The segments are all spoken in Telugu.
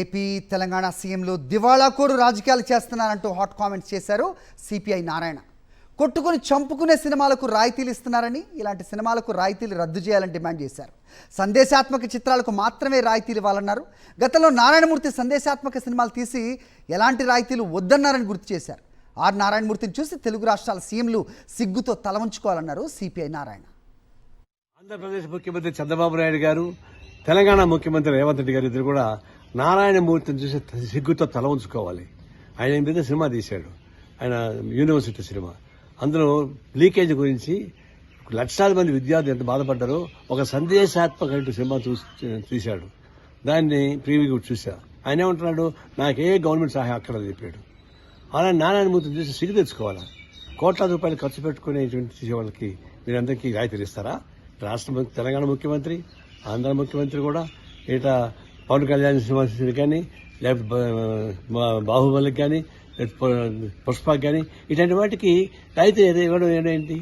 ఏపీ తెలంగాణ సీఎంలు దివాళాకోరు రాజకీయాలు చేస్తున్నారంటూ హాట్ కామెంట్స్ చేశారు సిపిఐ నారాయణ. కొట్టుకుని చంపుకునే సినిమాలకు రాయితీలు ఇస్తున్నారని, ఇలాంటి సినిమాలకు రాయితీలు రద్దు చేయాలని డిమాండ్ చేశారు. సందేశాత్మక చిత్రాలకు మాత్రమే రాయితీలు ఇవ్వాలన్నారు. గతంలో నారాయణమూర్తి సందేశాత్మక సినిమాలు తీసి ఎలాంటి రాయితీలు వద్దన్నారని గుర్తు చేశారు. ఆర్ నారాయణమూర్తిని చూసి తెలుగు రాష్ట్రాల సీఎంలు సిగ్గుతో తలవంచుకోవాలన్నారు సిపిఐ నారాయణ. ఆంధ్రప్రదేశ్ ముఖ్యమంత్రి చంద్రబాబు నాయుడు గారు, తెలంగాణ ముఖ్యమంత్రి రేవంత్ రెడ్డి గారు ఇద్దరు కూడా నారాయణమూర్తిని చూసి సిగ్గుతో తల ఉంచుకోవాలి. ఆయన మీద సినిమా తీశాడు, ఆయన యూనివర్సిటీ సినిమా. అందులో లీకేజ్ గురించి లక్షలాది మంది విద్యార్థులు ఎంత బాధపడ్డారో ఒక సందేశాత్మక సినిమా తీశాడు. దాన్ని ప్రీవ్యూ చూసా. ఆయన ఏమంటున్నాడు, నాకే గవర్నమెంట్ సహాయం అక్కడ చెప్పాడు. అలా నారాయణమూర్తిని చూసి సిగ్గు తెచ్చుకోవాలా. కోట్లాది రూపాయలు ఖర్చు పెట్టుకునేటువంటి వాళ్ళకి మీరందరికీ రాయితీలు ఇస్తారా? తెలంగాణ ముఖ్యమంత్రి, ఆంధ్ర ముఖ్యమంత్రి కూడా ఇట పవన్ కళ్యాణ్ సినిమా కానీ, లేకపోతే బాహుబలికి కానీ, పుష్పకి కానీ ఇట్లాంటి వాటికి రైతు ఇవ్వడం ఏంటి?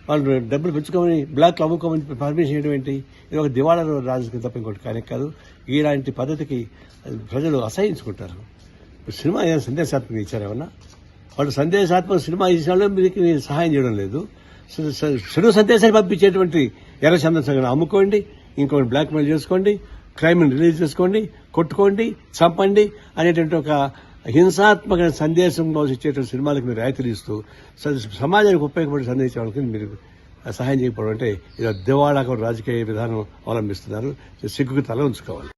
వాళ్ళు డబ్బులు పెంచుకోమని బ్లాక్లో అమ్ముకోమని పర్మిషన్ ఇవ్వడం ఏంటి? ఇది ఒక దివాళా రాజకీయం తప్ప ఇంకోటి కానీ కాదు. ఇలాంటి పద్ధతికి ప్రజలు అసహించుకుంటారు. సినిమా ఏదైనా సందేశాత్మకంగా ఇచ్చారేమన్నా? వాళ్ళు సందేశాత్మక సినిమా ఇచ్చిన మీకు సహాయం చేయడం లేదు. చెడు సందేశాన్ని పంపించేటువంటి ఎర్ర సందేశాన్ని అమ్ముకోండి, ఇంకోటి బ్లాక్ మెయిల్ చేసుకోండి, క్రైమ్ రిలీజ్ చేసుకోండి, కొట్టుకోండి, చంపండి అనేటువంటి ఒక హింసాత్మక సందేశం ఇచ్చేటువంటి సినిమాలకు మీరు రాయితీలు ఇస్తూ సమాజానికి ఉపయోగపడే సందేశాలకు మీరు సహాయం చేయకపోవడం అంటే ఇది దివాళా రాజకీయ విధానం అవలంబిస్తున్నారు. సిగ్గుకు తల ఉంచుకోవాలి.